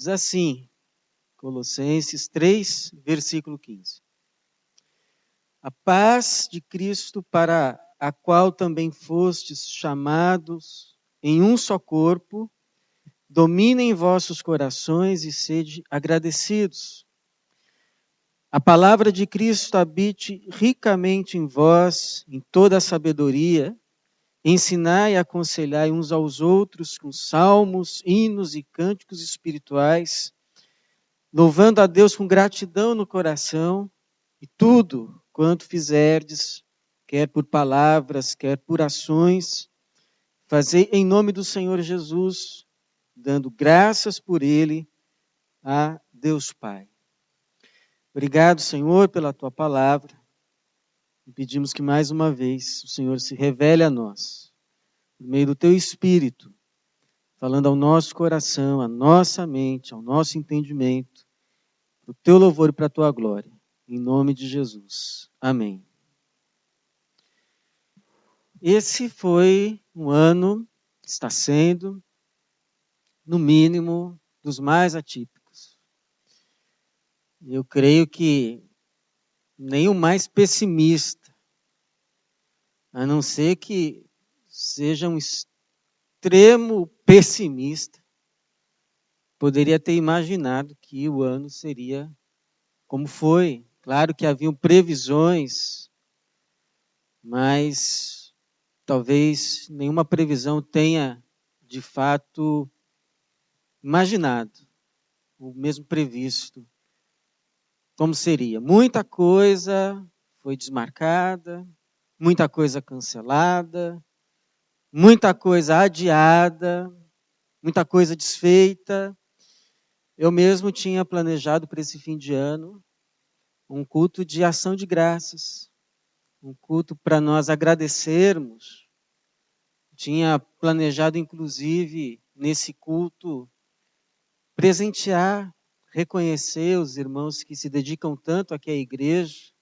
Diz assim, Colossenses 3, versículo 15. A paz de Cristo, para a qual também fostes chamados em um só corpo, domine em vossos corações e sede agradecidos. A palavra de Cristo habite ricamente em vós, em toda a sabedoria, ensinai e aconselhai uns aos outros com salmos, hinos e cânticos espirituais, louvando a Deus com gratidão no coração, e tudo quanto fizerdes, quer por palavras, quer por ações, fazei em nome do Senhor Jesus, dando graças por Ele a Deus Pai. Obrigado, Senhor, pela Tua palavra. E pedimos que mais uma vez o Senhor se revele a nós, por meio do Teu Espírito, falando ao nosso coração, à nossa mente, ao nosso entendimento, para o Teu louvor e para a Tua glória. Em nome de Jesus. Amém. Esse foi um ano, está sendo, no mínimo, dos mais atípicos. Eu creio que nem o mais pessimista, a não ser que seja um extremo pessimista, poderia ter imaginado que o ano seria como foi. Claro que haviam previsões, mas talvez nenhuma previsão tenha, de fato, imaginado, ou mesmo previsto, como seria. Muita coisa foi desmarcada, muita coisa cancelada, muita coisa adiada, muita coisa desfeita. Eu mesmo tinha planejado para esse fim de ano um culto de ação de graças, um culto para nós agradecermos. Tinha planejado, inclusive, nesse culto, presentear, reconhecer os irmãos que se dedicam tanto aqui à igreja.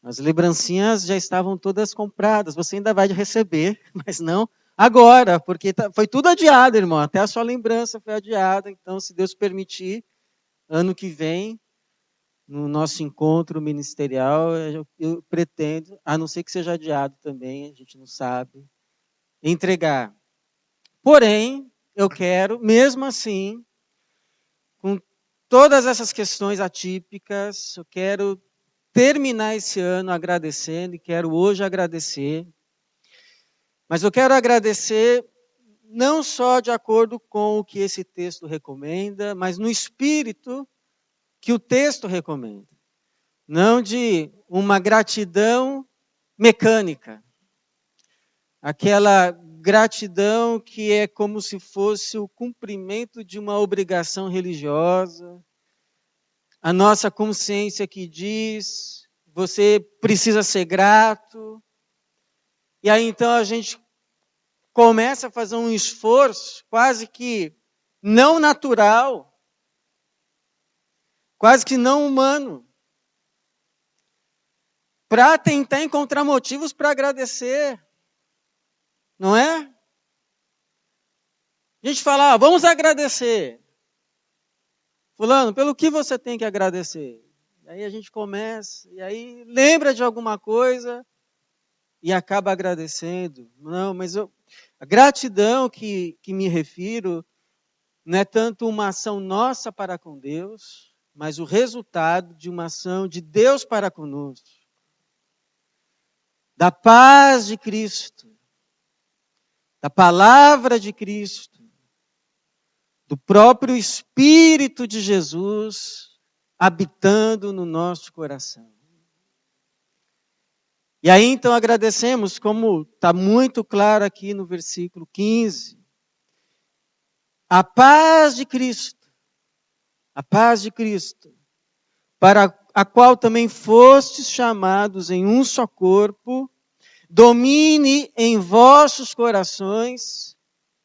As lembrancinhas já estavam todas compradas, você ainda vai receber, mas não agora, porque foi tudo adiado, irmão, até a sua lembrança foi adiada. Então, se Deus permitir, ano que vem, no nosso encontro ministerial, eu pretendo, a não ser que seja adiado também, a gente não sabe, entregar. Porém, eu quero, mesmo assim, com todas essas questões atípicas, eu quero terminar esse ano agradecendo, e quero hoje agradecer. Mas eu quero agradecer não só de acordo com o que esse texto recomenda, mas no espírito que o texto recomenda. Não de uma gratidão mecânica. Aquela gratidão que é como se fosse o cumprimento de uma obrigação religiosa. A nossa consciência que diz, você precisa ser grato. E aí então a gente começa a fazer um esforço quase que não natural, quase que não humano, para tentar encontrar motivos para agradecer. Não é? A gente fala, vamos agradecer. Fulano, pelo que você tem que agradecer? Aí a gente começa, e aí lembra de alguma coisa e acaba agradecendo. Não, mas a gratidão que me refiro não é tanto uma ação nossa para com Deus, mas o resultado de uma ação de Deus para conosco. Da paz de Cristo, da palavra de Cristo, do próprio Espírito de Jesus habitando no nosso coração. E aí então agradecemos, como está muito claro aqui no versículo 15, a paz de Cristo, para a qual também fostes chamados em um só corpo, domine em vossos corações,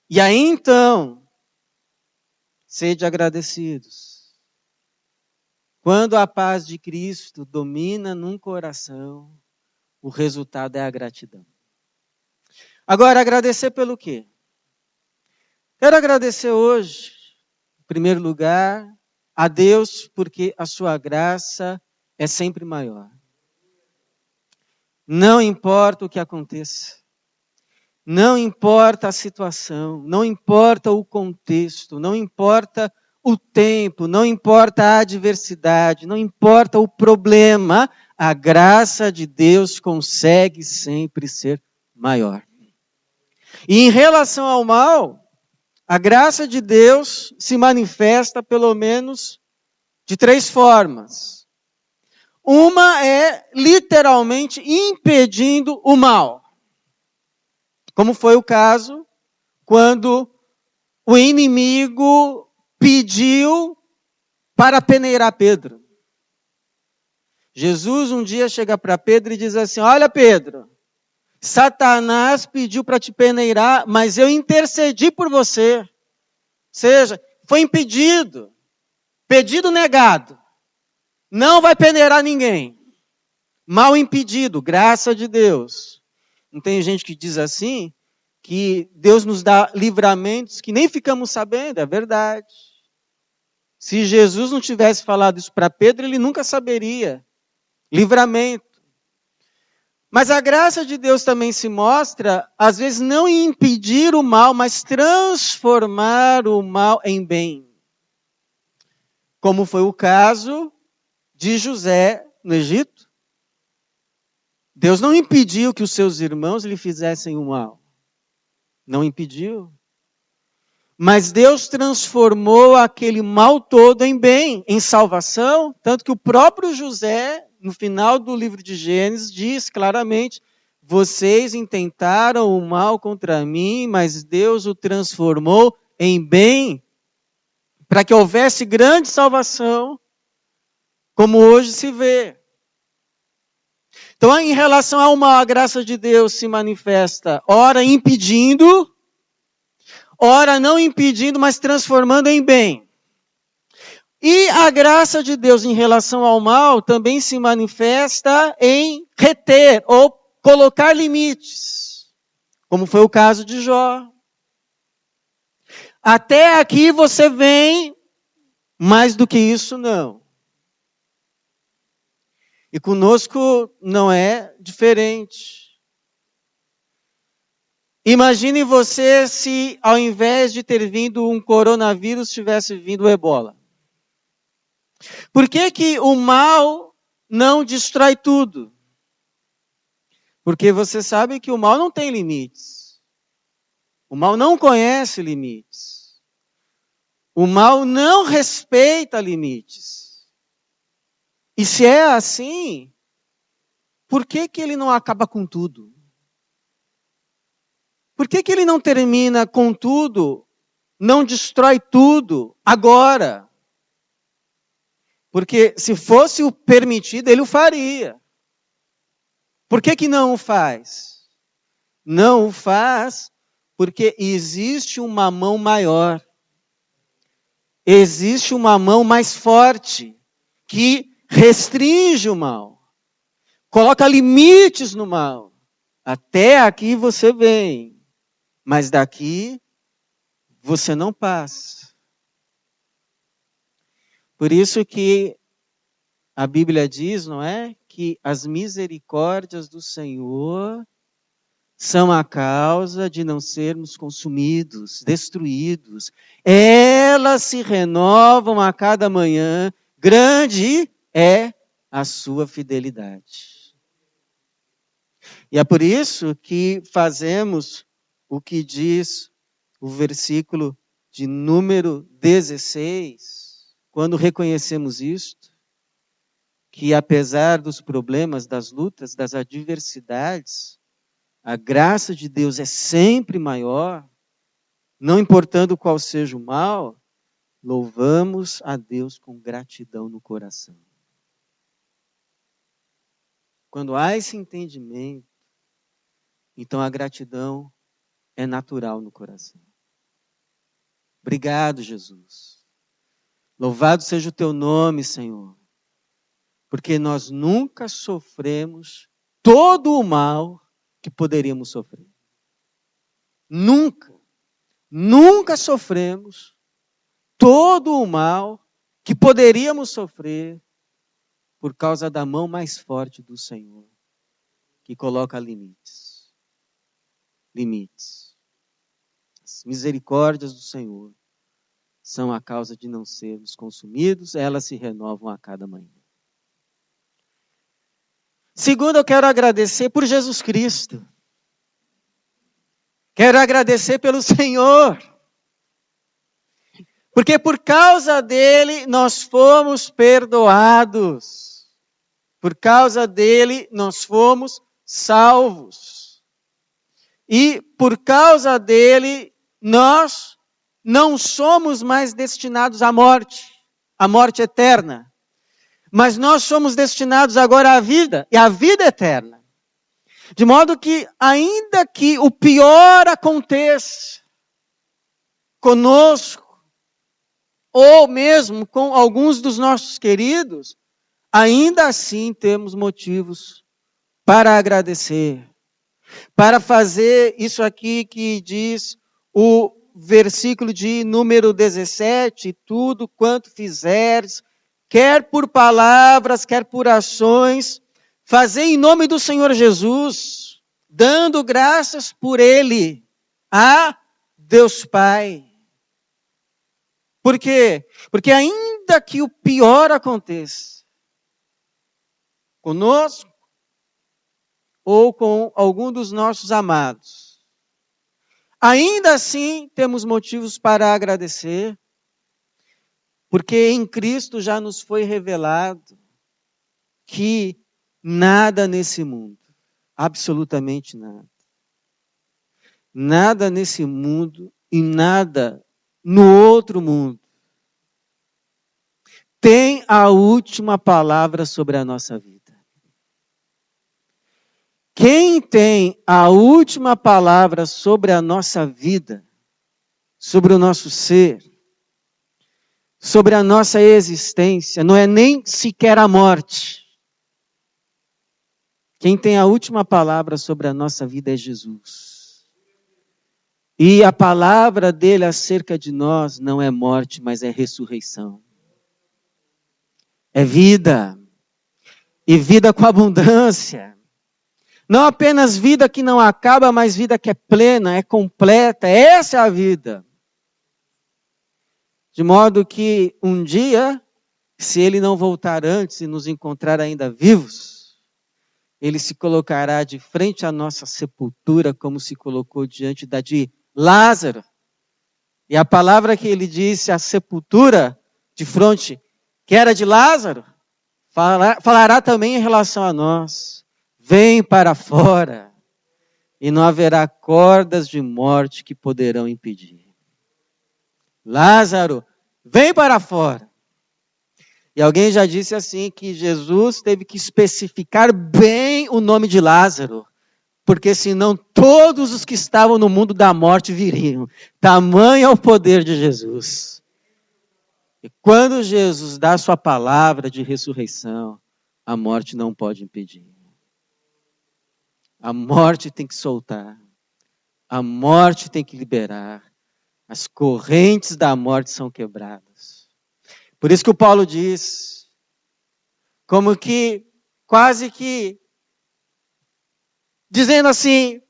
e aí então, sede agradecidos. Quando a paz de Cristo domina num coração, o resultado é a gratidão. Agora, agradecer pelo quê? Quero agradecer hoje, primeiro lugar, a Deus, porque a sua graça é sempre maior. Não importa o que aconteça, não importa a situação, não importa o contexto, não importa o tempo, não importa a adversidade, não importa o problema, a graça de Deus consegue sempre ser maior. E em relação ao mal, a graça de Deus se manifesta pelo menos de 3 formas. Uma é literalmente impedindo o mal. Como foi o caso quando o inimigo pediu para peneirar Pedro. Jesus um dia chega para Pedro e diz assim: olha, Pedro, Satanás pediu para te peneirar, mas eu intercedi por você. Ou seja, foi impedido, pedido negado. Não vai peneirar ninguém. Mal impedido, graça de Deus. Não tem gente que diz assim, que Deus nos dá livramentos que nem ficamos sabendo, é verdade. Se Jesus não tivesse falado isso para Pedro, ele nunca saberia. Livramento. Mas a graça de Deus também se mostra, às vezes, não em impedir o mal, mas transformar o mal em bem. Como foi o caso de José no Egito. Deus não impediu que os seus irmãos lhe fizessem o mal. Não impediu. Mas Deus transformou aquele mal todo em bem, em salvação, tanto que o próprio José, no final do livro de Gênesis, diz claramente: vocês intentaram o mal contra mim, mas Deus o transformou em bem, para que houvesse grande salvação, como hoje se vê. Então, em relação ao mal, a graça de Deus se manifesta, ora impedindo, ora não impedindo, mas transformando em bem. E a graça de Deus em relação ao mal também se manifesta em reter ou colocar limites, como foi o caso de Jó. Até aqui você vem, mais do que isso não. E conosco não é diferente. Imagine você se ao invés de ter vindo um coronavírus, tivesse vindo o ebola. Por que o mal não destrói tudo? Porque você sabe que o mal não tem limites. O mal não conhece limites. O mal não respeita limites. E se é assim, por que ele não acaba com tudo? Por que ele não termina com tudo, não destrói tudo agora? Porque se fosse o permitido, ele o faria. Por que não o faz? Não o faz porque existe uma mão maior. Existe uma mão mais forte que restringe o mal. Coloca limites no mal. Até aqui você vem, mas daqui você não passa. Por isso que a Bíblia diz, não é? Que as misericórdias do Senhor são a causa de não sermos consumidos, destruídos. Elas se renovam a cada manhã. Grande é a sua fidelidade. E é por isso que fazemos o que diz o versículo de número 16, quando reconhecemos isto, que apesar dos problemas, das lutas, das adversidades, a graça de Deus é sempre maior, não importando qual seja o mal, louvamos a Deus com gratidão no coração. Quando há esse entendimento, então a gratidão é natural no coração. Obrigado, Jesus. Louvado seja o teu nome, Senhor. Porque nós nunca sofremos todo o mal que poderíamos sofrer. Nunca sofremos todo o mal que poderíamos sofrer por causa da mão mais forte do Senhor, que coloca limites. Limites. As misericórdias do Senhor são a causa de não sermos consumidos, elas se renovam a cada manhã. Segundo, eu quero agradecer por Jesus Cristo. Quero agradecer pelo Senhor. Porque por causa dele nós fomos perdoados. Por causa dele nós fomos salvos. E por causa dele nós não somos mais destinados à morte eterna. Mas nós somos destinados agora à vida, e à vida eterna. De modo que, ainda que o pior aconteça conosco, ou mesmo com alguns dos nossos queridos, ainda assim temos motivos para agradecer. Para fazer isso aqui que diz o versículo de número 17, tudo quanto fizeres, quer por palavras, quer por ações, fazei em nome do Senhor Jesus, dando graças por Ele a Deus Pai. Por quê? Porque ainda que o pior aconteça conosco ou com algum dos nossos amados, ainda assim temos motivos para agradecer, porque em Cristo já nos foi revelado que nada nesse mundo, absolutamente nada, nada nesse mundo e nada no outro mundo tem a última palavra sobre a nossa vida. Quem tem a última palavra sobre a nossa vida, sobre o nosso ser, sobre a nossa existência, não é nem sequer a morte. Quem tem a última palavra sobre a nossa vida é Jesus. E a palavra dele acerca de nós não é morte, mas é ressurreição. É vida. E vida com abundância. Não apenas vida que não acaba, mas vida que é plena, é completa. Essa é a vida. De modo que um dia, se ele não voltar antes e nos encontrar ainda vivos, ele se colocará de frente à nossa sepultura, como se colocou diante da de Lázaro. E a palavra que ele disse, a sepultura de fronte, que era de Lázaro, falará também em relação a nós. Vem para fora, e não haverá cordas de morte que poderão impedir. Lázaro, vem para fora. E alguém já disse assim, que Jesus teve que especificar bem o nome de Lázaro, porque senão todos os que estavam no mundo da morte viriam. Tamanho é o poder de Jesus. E quando Jesus dá a sua palavra de ressurreição, a morte não pode impedir. A morte tem que soltar. A morte tem que liberar. As correntes da morte são quebradas. Por isso que o Paulo diz, como que, quase que, dizendo assim,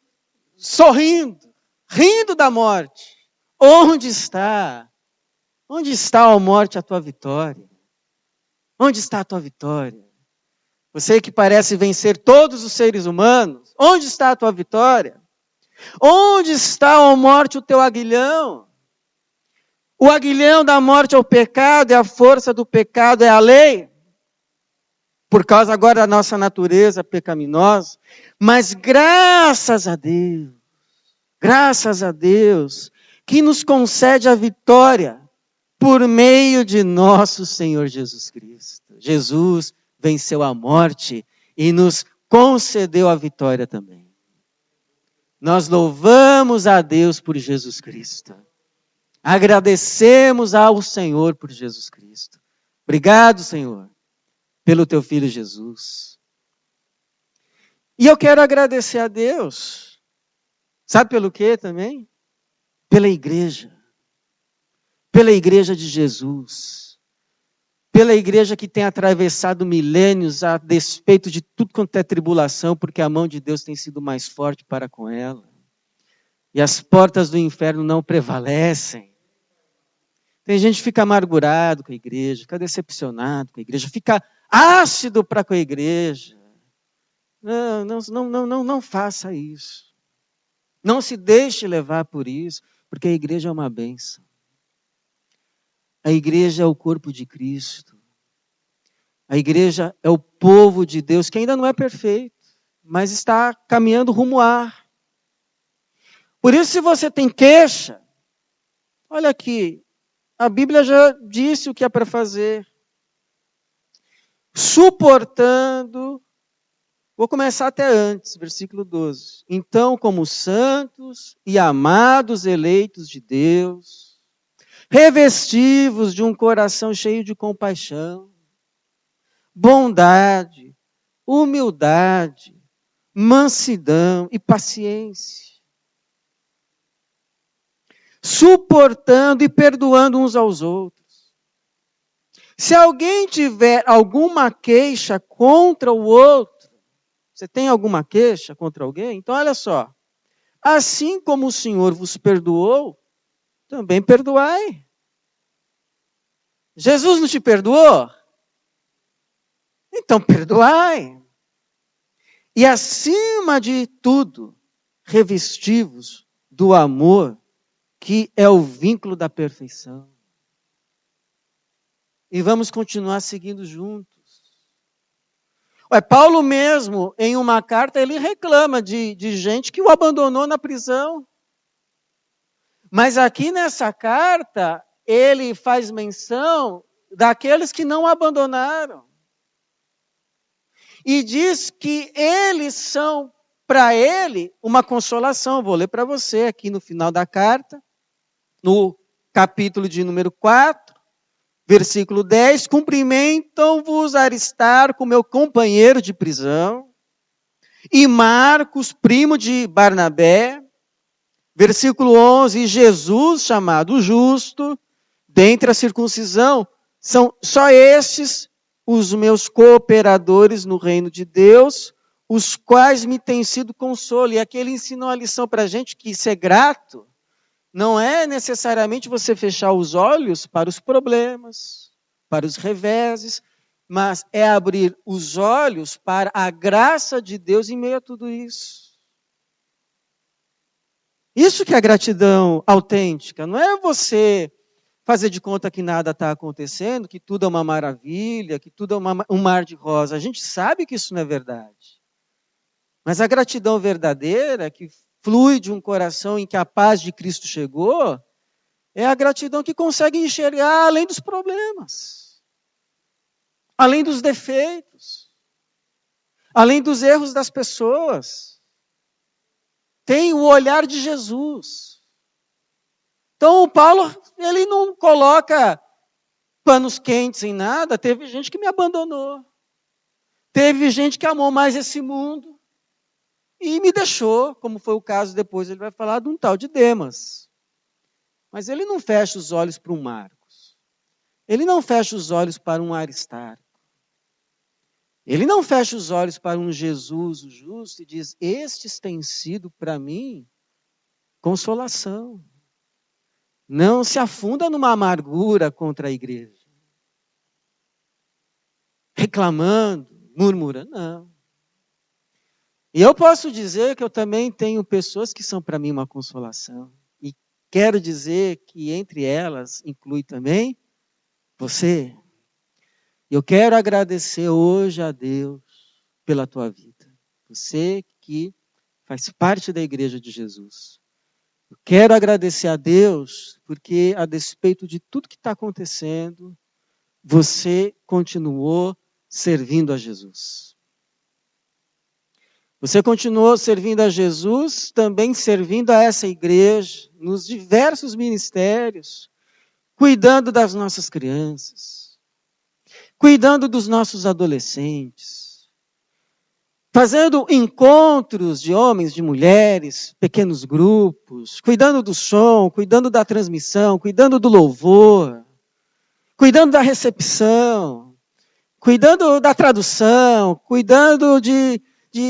sorrindo, rindo da morte. Onde está? Onde está, ó morte, a tua vitória? Onde está a tua vitória? Você que parece vencer todos os seres humanos, onde está a tua vitória? Onde está, ó morte, o teu aguilhão? O aguilhão da morte é o pecado, e a força do pecado é a lei. Por causa agora da nossa natureza pecaminosa. Mas graças a Deus, que nos concede a vitória por meio de nosso Senhor Jesus Cristo. Jesus venceu a morte e nos concedeu a vitória também. Nós louvamos a Deus por Jesus Cristo. Agradecemos ao Senhor por Jesus Cristo. Obrigado, Senhor, pelo teu Filho Jesus. E eu quero agradecer a Deus. Sabe pelo quê também? Pela igreja. pela igreja de Jesus, pela igreja que tem atravessado milênios a despeito de tudo quanto é tribulação, porque a mão de Deus tem sido mais forte para com ela. E as portas do inferno não prevalecem. Tem gente que fica amargurado com a igreja, fica decepcionado com a igreja, fica ácido para com a igreja. Não faça isso. Não se deixe levar por isso, porque a igreja é uma bênção. A igreja é o corpo de Cristo. A igreja é o povo de Deus, que ainda não é perfeito, mas está caminhando rumo a. Por isso, se você tem queixa, olha aqui, a Bíblia já disse o que é para fazer. Suportando, vou começar até antes, versículo 12. Então, como santos e amados eleitos de Deus, revestivos de um coração cheio de compaixão, bondade, humildade, mansidão e paciência. Suportando e perdoando uns aos outros. Se alguém tiver alguma queixa contra o outro, você tem alguma queixa contra alguém? Então olha só, assim como o Senhor vos perdoou, também perdoai. Jesus não te perdoou? Então perdoai. E acima de tudo, revestivos do amor, que é o vínculo da perfeição. E vamos continuar seguindo juntos. Paulo mesmo, em uma carta, ele reclama de gente que o abandonou na prisão. Mas aqui nessa carta, ele faz menção daqueles que não abandonaram. E diz que eles são, para ele, uma consolação. Vou ler para você aqui no final da carta, no capítulo de número 4, versículo 10. Cumprimentam-vos Aristarco, meu companheiro de prisão, e Marcos, primo de Barnabé. Versículo 11, e Jesus, chamado justo, dentre a circuncisão, são só estes os meus cooperadores no reino de Deus, os quais me têm sido consolo. E aqui ele ensinou a lição para a gente que ser grato não é necessariamente você fechar os olhos para os problemas, para os reveses, mas é abrir os olhos para a graça de Deus em meio a tudo isso. Isso que é gratidão autêntica, não é você fazer de conta que nada está acontecendo, que tudo é uma maravilha, que tudo é um mar de rosa. A gente sabe que isso não é verdade. Mas a gratidão verdadeira, que flui de um coração em que a paz de Cristo chegou, é a gratidão que consegue enxergar além dos problemas, além dos defeitos, além dos erros das pessoas. Tem o olhar de Jesus. Então, o Paulo, ele não coloca panos quentes em nada. Teve gente que me abandonou. Teve gente que amou mais esse mundo e me deixou, como foi o caso depois, ele vai falar de um tal de Demas. Mas ele não fecha os olhos para um Marcos. Ele não fecha os olhos para um Aristarco. Ele não fecha os olhos para um Jesus, o justo, e diz, estes têm sido para mim consolação. Não se afunda numa amargura contra a igreja. Reclamando, murmurando, não. E eu posso dizer que eu também tenho pessoas que são para mim uma consolação. E quero dizer que entre elas inclui também você. Eu quero agradecer hoje a Deus pela tua vida. Você que faz parte da igreja de Jesus. Eu quero agradecer a Deus porque, a despeito de tudo que está acontecendo, você continuou servindo a Jesus. Você continuou servindo a Jesus, também servindo a essa igreja, nos diversos ministérios, cuidando das nossas crianças, cuidando dos nossos adolescentes, fazendo encontros de homens, de mulheres, pequenos grupos, cuidando do som, cuidando da transmissão, cuidando do louvor, cuidando da recepção, cuidando da tradução, cuidando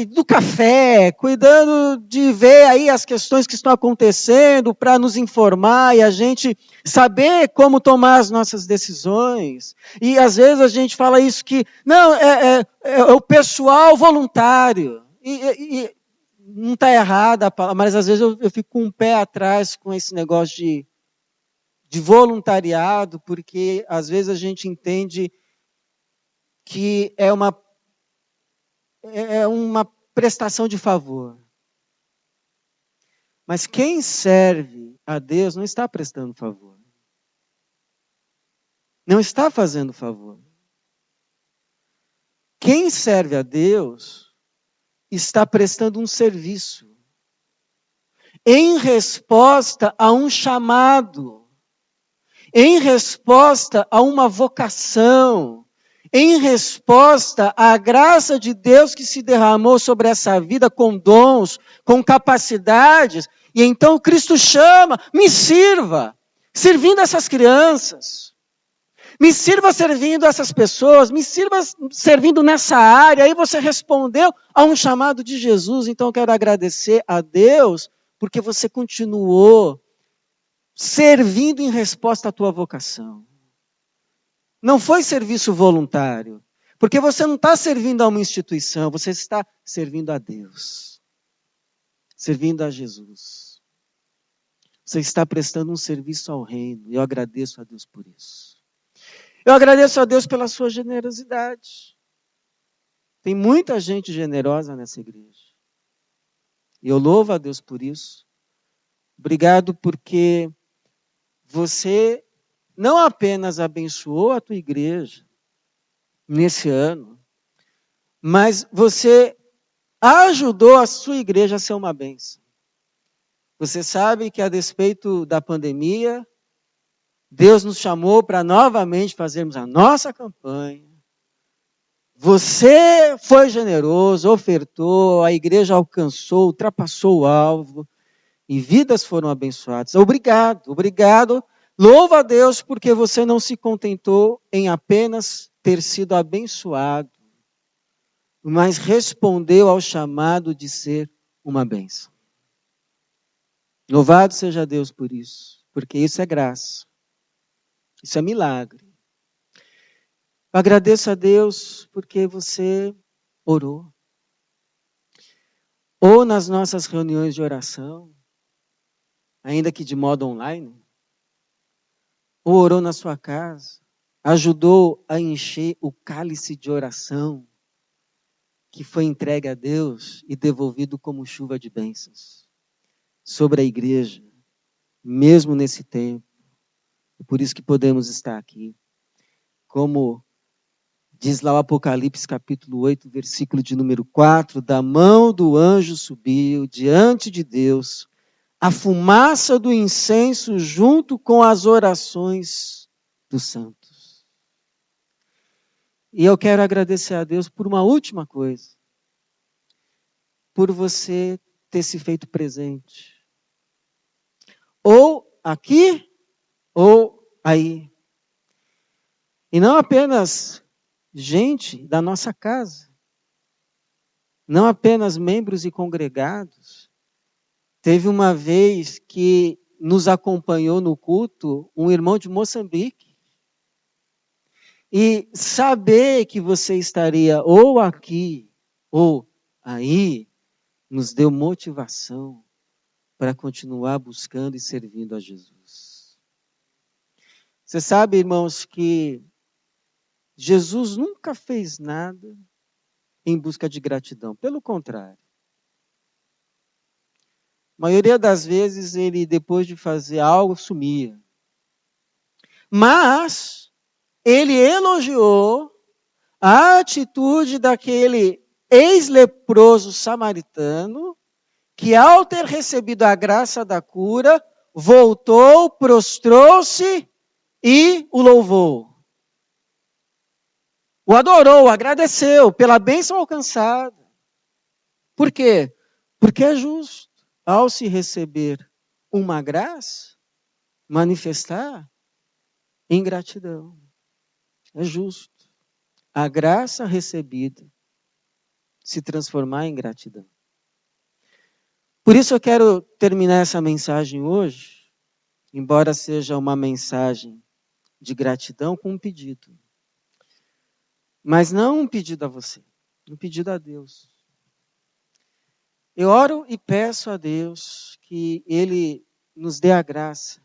do café, cuidando de ver aí as questões que estão acontecendo para nos informar e a gente saber como tomar as nossas decisões. E às vezes a gente fala isso que, não, é o pessoal voluntário. E não está errada a palavra, mas às vezes eu fico com um pé atrás com esse negócio de voluntariado, porque às vezes a gente entende que é uma prestação de favor. Mas quem serve a Deus não está prestando favor. Não está fazendo favor. Quem serve a Deus está prestando um serviço em resposta a um chamado, em resposta a uma vocação, em resposta à graça de Deus que se derramou sobre essa vida com dons, com capacidades. E então Cristo chama, me sirva, servindo essas crianças. Me sirva servindo essas pessoas, me sirva servindo nessa área. Aí você respondeu a um chamado de Jesus. Então eu quero agradecer a Deus, porque você continuou servindo em resposta à tua vocação. Não foi serviço voluntário, porque você não está servindo a uma instituição, você está servindo a Deus, servindo a Jesus. Você está prestando um serviço ao reino, e eu agradeço a Deus por isso. Eu agradeço a Deus pela sua generosidade. Tem muita gente generosa nessa igreja. E eu louvo a Deus por isso. Obrigado porque você não apenas abençoou a tua igreja nesse ano, mas você ajudou a sua igreja a ser uma bênção. Você sabe que a despeito da pandemia, Deus nos chamou para novamente fazermos a nossa campanha. Você foi generoso, ofertou, a igreja alcançou, ultrapassou o alvo e vidas foram abençoadas. Obrigado, obrigado. Louva a Deus porque você não se contentou em apenas ter sido abençoado, mas respondeu ao chamado de ser uma bênção. Louvado seja Deus por isso, porque isso é graça, isso é milagre. Eu agradeço a Deus porque você orou. Ou nas nossas reuniões de oração, ainda que de modo online, ou orou na sua casa, ajudou a encher o cálice de oração que foi entregue a Deus e devolvido como chuva de bênçãos sobre a igreja, mesmo nesse tempo. É por isso que podemos estar aqui. Como diz lá o Apocalipse capítulo 8, versículo de número 4, da mão do anjo subiu diante de Deus a fumaça do incenso junto com as orações dos santos. E eu quero agradecer a Deus por uma última coisa. Por você ter se feito presente. Ou aqui, ou aí. E não apenas gente da nossa casa. Não apenas membros e congregados. Teve uma vez que nos acompanhou no culto um irmão de Moçambique. E saber que você estaria ou aqui ou aí nos deu motivação para continuar buscando e servindo a Jesus. Você sabe, irmãos, que Jesus nunca fez nada em busca de gratidão. Pelo contrário. A maioria das vezes ele, depois de fazer algo, sumia. Mas ele elogiou a atitude daquele ex-leproso samaritano que, ao ter recebido a graça da cura, voltou, prostrou-se e o louvou. O adorou, o agradeceu pela bênção alcançada. Por quê? Porque é justo, ao se receber uma graça, manifestar em gratidão. É justo. A graça recebida se transformar em gratidão. Por isso eu quero terminar essa mensagem hoje, embora seja uma mensagem de gratidão, com um pedido. Mas não um pedido a você, um pedido a Deus. Eu oro e peço a Deus que Ele nos dê a graça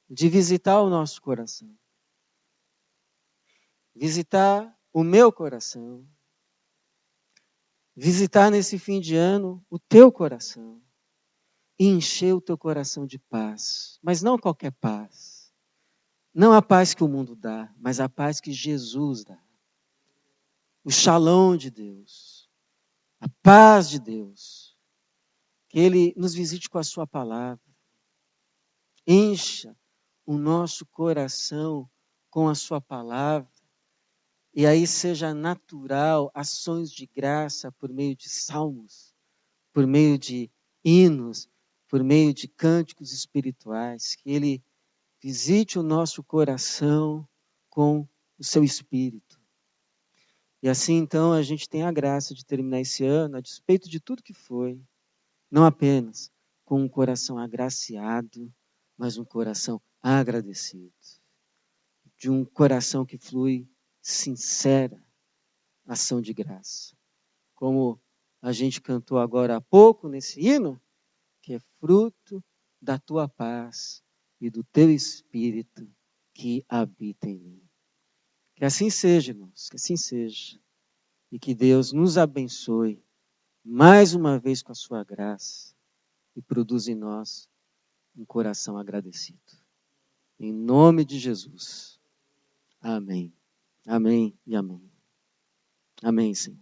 de visitar o nosso coração. Visitar o meu coração. Visitar nesse fim de ano o teu coração. E encher o teu coração de paz. Mas não qualquer paz. Não a paz que o mundo dá, mas a paz que Jesus dá. O shalom de Deus. A paz de Deus. Que Ele nos visite com a sua palavra. Encha o nosso coração com a sua palavra. E aí seja natural ações de graça por meio de salmos, por meio de hinos, por meio de cânticos espirituais. Que Ele visite o nosso coração com o seu Espírito. E assim, então, a gente tem a graça de terminar esse ano, a despeito de tudo que foi, não apenas com um coração agraciado, mas um coração agradecido. De um coração que flui sincera ação de graça. Como a gente cantou agora há pouco nesse hino, que é fruto da tua paz e do teu Espírito que habita em mim. Que assim seja, irmãos, que assim seja. E que Deus nos abençoe mais uma vez com a sua graça e produza em nós um coração agradecido. Em nome de Jesus. Amém. Amém e amém. Amém, Senhor.